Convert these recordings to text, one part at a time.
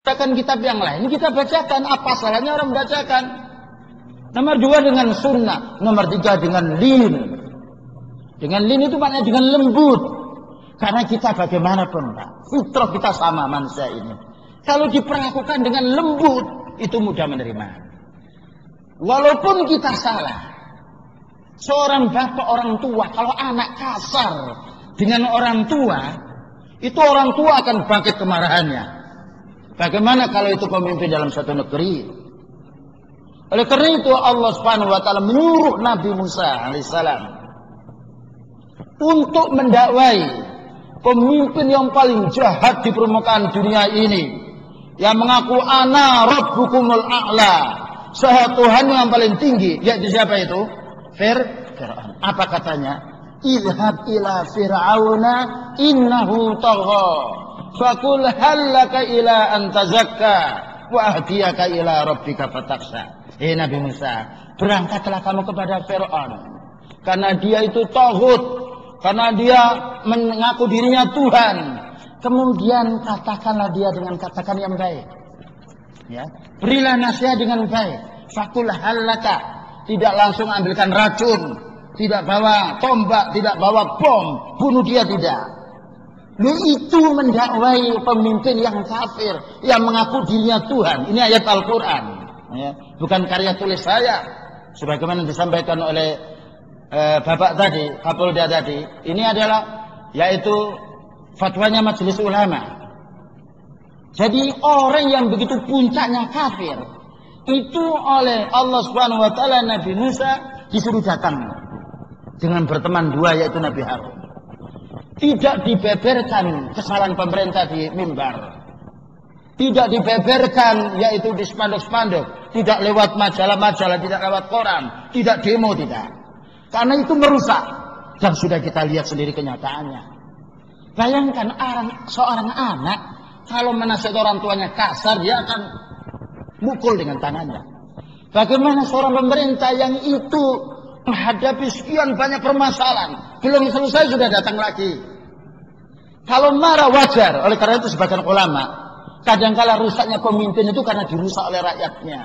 Bacakan kitab yang lain, kita bacakan. Apa salahnya orang membacakan? Nomor 2 dengan sunnah. Nomor 3 dengan lin. Dengan lin itu maknanya dengan lembut. Karena kita bagaimanapun, Pak, fitrah kita sama manusia ini. Kalau diperlakukan dengan lembut, itu mudah menerima. Walaupun kita salah. Seorang bapak, orang tua, kalau anak kasar dengan orang tua, itu orang tua akan bangkit kemarahannya. Bagaimana kalau itu pemimpin dalam satu negeri? Oleh karena itu Allah Subhanahu wa taala menyuruh Nabi Musa alaihissalam untuk mendakwai pemimpin yang paling jahat di permukaan dunia ini, yang mengaku ana rabbukumul a'la, saya Tuhan yang paling tinggi. Yaitu siapa itu? Fir'aun. Apa katanya? Idhab ila fir'auna innahu tagha fakul hallaka ila an tazakka wa ahdiyaka ila rabbika fatakhsha. Nabi Musa, berangkatlah kamu kepada Fir'aun, karena dia itu taghut, karena dia mengaku dirinya Tuhan. Kemudian katakanlah dia dengan katakan yang baik, ya, berilah nasihat dengan baik. Fakul hallaka, tidak langsung ambilkan racun, tidak bawa tombak, tidak bawa bom, bunuh dia, tidak. Itu mendakwai pemimpin yang kafir, yang mengaku dirinya Tuhan. Ini ayat Al-Quran, ya, bukan karya tulis saya. Sebagaimana disampaikan oleh Bapak tadi, Kapolda tadi, ini adalah yaitu fatwanya Majelis Ulama. Jadi orang yang begitu puncaknya kafir, itu oleh Allah Subhanahu wa taala Nabi Musa disuruh datang dengan berteman 2, yaitu Nabi Harun. Tidak dibeberkan kesalahan pemerintah di mimbar. Tidak dibeberkan yaitu di spanduk-spanduk. Tidak lewat majalah-majalah, tidak lewat koran. Tidak demo, tidak. Karena itu merusak. Dan sudah kita lihat sendiri kenyataannya. Bayangkan seorang anak, kalau menasihat orang tuanya kasar, dia akan mukul dengan tangannya. Bagaimana seorang pemerintah yang itu menghadapi sekian banyak permasalahan, belum selesai sudah datang lagi. Kalau marah wajar. Oleh karena itu sebagian ulama, kadangkala rusaknya pemimpin itu karena dirusak oleh rakyatnya,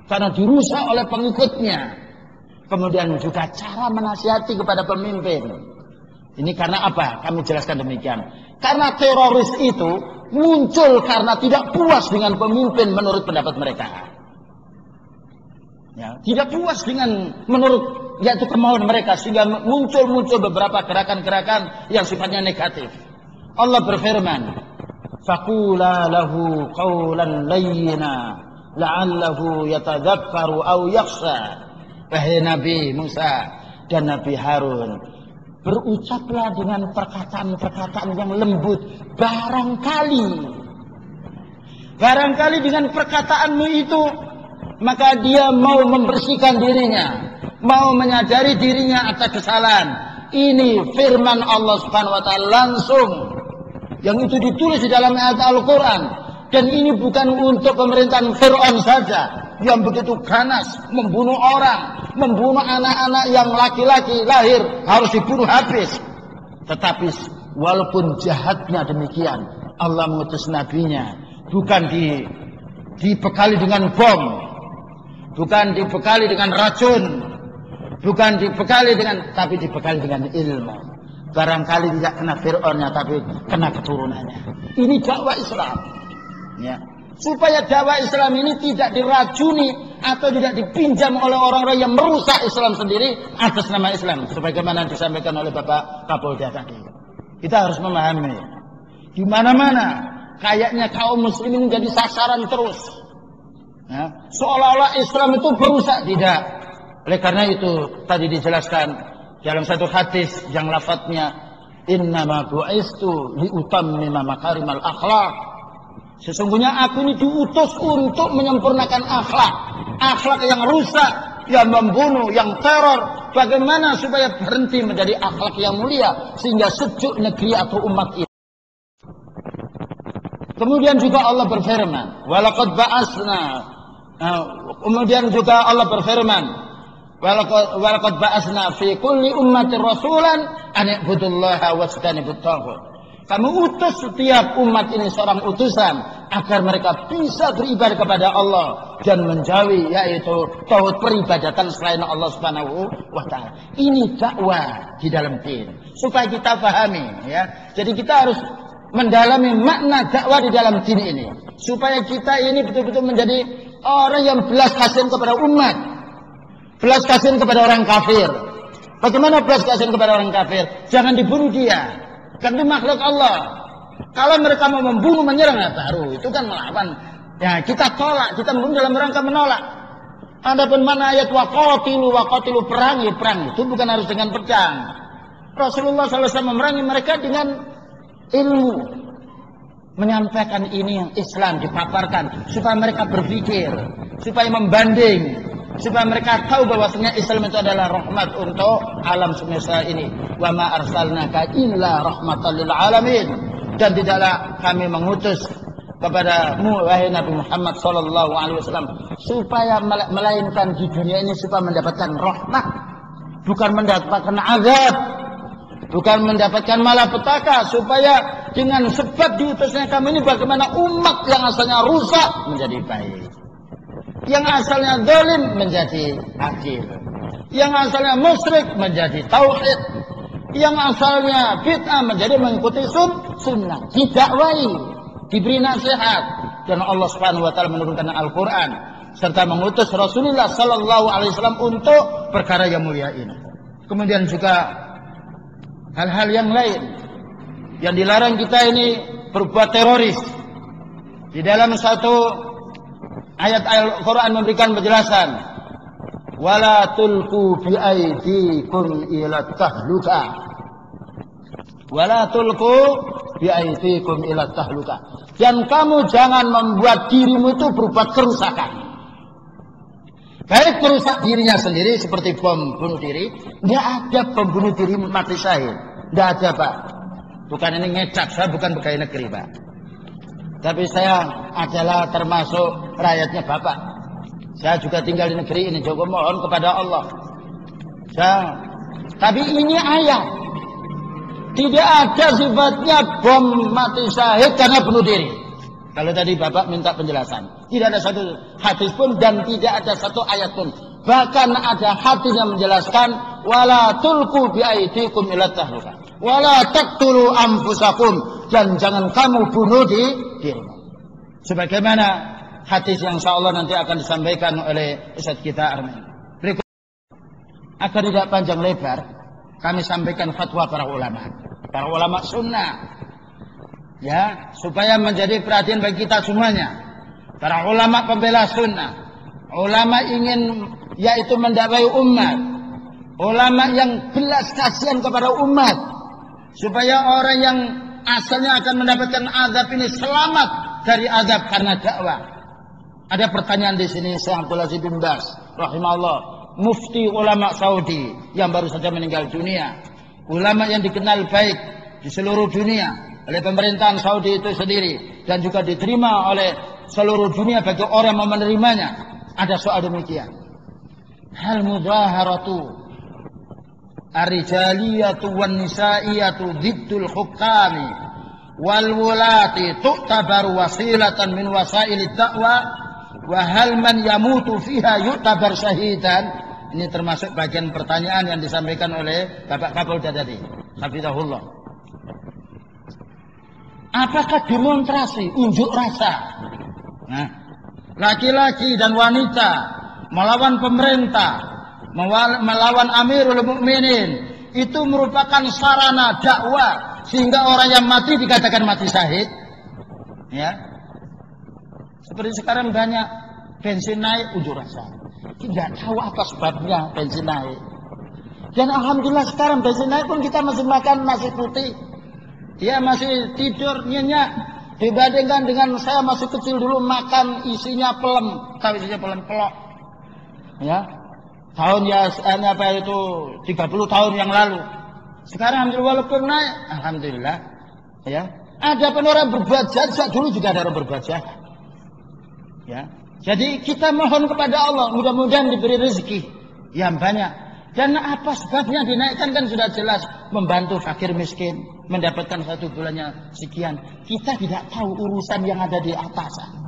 karena dirusak oleh pengikutnya. Kemudian juga cara menasihati kepada pemimpin. Ini karena apa? Kami jelaskan demikian. Karena teroris itu muncul karena tidak puas dengan pemimpin menurut pendapat mereka. Ya, tidak puas dengan menurut yaitu kemauan mereka, sehingga muncul beberapa gerakan-gerakan yang sifatnya negatif. Allah berfirman, faqula lahu qawlan layyina la'allahu yatadzakkaru aw yakhsha. Wahai Nabi Musa dan Nabi Harun, berucaplah dengan perkataan-perkataan yang lembut, barangkali dengan perkataanmu itu maka dia mau membersihkan dirinya, mau menyadari dirinya atas kesalahan. Ini firman Allah Subhanahu wa taala langsung, yang itu ditulis di dalam ayat Al-Quran. Dan ini bukan untuk pemerintahan Fir'aun saja, yang begitu ganas, membunuh orang, membunuh anak-anak yang laki-laki lahir, harus dibunuh habis. Tetapi walaupun jahatnya demikian, Allah mengutus nabinya, bukan dibekali dengan bom, bukan dibekali dengan racun, bukan dibekali dengan, tapi dibekali dengan ilmu. Barangkali tidak kena Fir'aunnya, tapi kena keturunannya. Ini dakwah Islam, ya. Supaya dakwah Islam ini tidak diracuni atau tidak dipinjam oleh orang-orang yang merusak Islam sendiri atas nama Islam, sebagaimana disampaikan oleh Bapak Kapolda tadi. Kita harus memahami, di mana-mana kayaknya kaum muslimin menjadi sasaran terus. Ya, seolah-olah Islam itu berusak, tidak. Oleh karena itu tadi dijelaskan dalam satu hadis yang lafadznya innama bu'istu liutammima makarimal akhlak. Sesungguhnya aku ini diutus untuk menyempurnakan akhlak yang rusak, yang membunuh, yang teror. Bagaimana supaya berhenti menjadi akhlak yang mulia sehingga sejuk negeri atau umat ini. Kemudian juga Allah berfirman, walaqad ba'asna. Kemudian juga Allah berfirman, walaqad ba'asna fi kulli ummatin rasulan an i'budullaha wajtanibut taghut. Kami utus setiap umat ini seorang utusan agar mereka bisa beribadah kepada Allah dan menjauhi yaitu tauhid peribadatan selain Allah Subhanahu wa taala. Ini dakwah di dalam din. Supaya kita pahami ya. Jadi kita harus mendalami makna dakwah di dalam din ini supaya kita ini betul-betul menjadi orang yang belas kasihan kepada umat. Belas kasihan kepada orang kafir. Bagaimana belas kasihan kepada orang kafir? Jangan dibunuh dia. Kan itu makhluk Allah. Kalau mereka mau membunuh, menyerang, ya baru itu kan melawan. Ya kita tolak, kita membunuh dalam rangka menolak. Adapun mana ayat waqatilu perang, ya perang itu bukan harus dengan pedang. Rasulullah SAW memerangi mereka dengan ilmu, menyampaikan ini yang Islam dipaparkan supaya mereka berpikir, supaya membanding, supaya mereka tahu bahwasanya Islam itu adalah rahmat untuk alam semesta ini. Wa ma arsalnaka illa rahmatan lil alamin. Dan tidaklah kami mengutus kepadamu wahai Nabi Muhammad sallallahu alaihi wasallam supaya melainkan di dunia ini supaya mendapatkan rahmat, bukan mendapatkan azab, bukan mendapatkan malapetaka, supaya dengan sebab diutusnya kami ini bagaimana umat yang asalnya rusak menjadi baik, yang asalnya zalim menjadi adil, yang asalnya musyrik menjadi tauhid, yang asalnya bid'ah menjadi mengikuti sunnah, didakwai, diberi nasihat, dan Allah Subhanahu wa taala menurunkan Al-Qur'an serta mengutus Rasulullah sallallahu alaihi wasallam untuk perkara yang mulia ini. Kemudian juga hal-hal yang lain yang dilarang kita ini berbuat teroris. Di dalam satu ayat Al-Quran memberikan penjelasan, wala tulqu bi aydikum ila tahluka, wala tulqu bi aydikum ila tahluka, dan kamu jangan membuat dirimu itu berbuat kerusakan, baik merusak dirinya sendiri seperti bom bunuh diri. Tidak ada bom bunuh diri mati syahid, tidak ada Pak. Bukan ini ngecap, saya bukan pegawai negeri Pak, tapi saya adalah termasuk rakyatnya Bapak. Saya juga tinggal di negeri ini, juga mohon kepada Allah. Tapi ini ayat. Tidak ada sifatnya bom mati syahid karena bunuh diri. Kalau tadi Bapak minta penjelasan, tidak ada satu hadis pun dan tidak ada satu ayat pun. Bahkan ada hadis yang menjelaskan, wala tulqu bi aydikum ila tahluka, wala taqtulu anfusakum, dan jangan kamu bunuh dirimu. Sebagaimana hadis yang insyaallah nanti akan disampaikan oleh Ustaz kita Armin. Berikut, agar tidak panjang lebar, kami sampaikan fatwa para ulama sunnah, ya, supaya menjadi perhatian bagi kita semuanya. Para ulama pembela sunnah, ulama ingin yaitu mendakwai umat, ulama yang belas kasihan kepada umat, supaya orang yang asalnya akan mendapatkan azab ini selamat dari azab karena dakwah. Ada pertanyaan di sini, Syekh Abdul Aziz bin Baz rahimahullah, mufti ulama Saudi yang baru saja meninggal dunia, ulama yang dikenal baik di seluruh dunia oleh pemerintahan Saudi itu sendiri dan juga diterima oleh seluruh dunia bagi orang yang menerimanya. Ada soal demikian, hal mudaharatu ar-rijaliyatu wan nisa'iyatu diddul hukami wal wulati tu'tabar wasilatan min wasailid da'wa wa hal man yamutu fiha yu'tabar syahidan. Ini termasuk bagian pertanyaan yang disampaikan oleh Bapak Kapolda tadi, hafizahullah. Apakah demonstrasi unjuk rasa, nah, laki-laki dan wanita melawan pemerintah, melawan Amirul Mukminin, itu merupakan sarana dakwah sehingga orang yang mati dikatakan mati syahid? Ya, seperti sekarang banyak bensin naik unjuk rasa, tidak tahu apa sebabnya bensin naik. Dan alhamdulillah sekarang bensin naik pun kita masih makan nasi putih, dia masih tidur nyenyak, dibandingkan dengan saya masih kecil dulu makan isinya pelem, tahu isinya pelem, pelok, ya, tahun ya apa itu 30 tahun yang lalu. Sekarang alhamdulillah walaupun naik, alhamdulillah, ya. Ada pun orang berbuat jahat, dulu juga ada orang berbuat jahat, ya. Jadi kita mohon kepada Allah, mudah-mudahan diberi rezeki yang banyak. Dan apa sebabnya dinaikkan kan sudah jelas, membantu fakir miskin. mendapatkan satu bulannya sekian. Kita tidak tahu urusan yang ada di atas.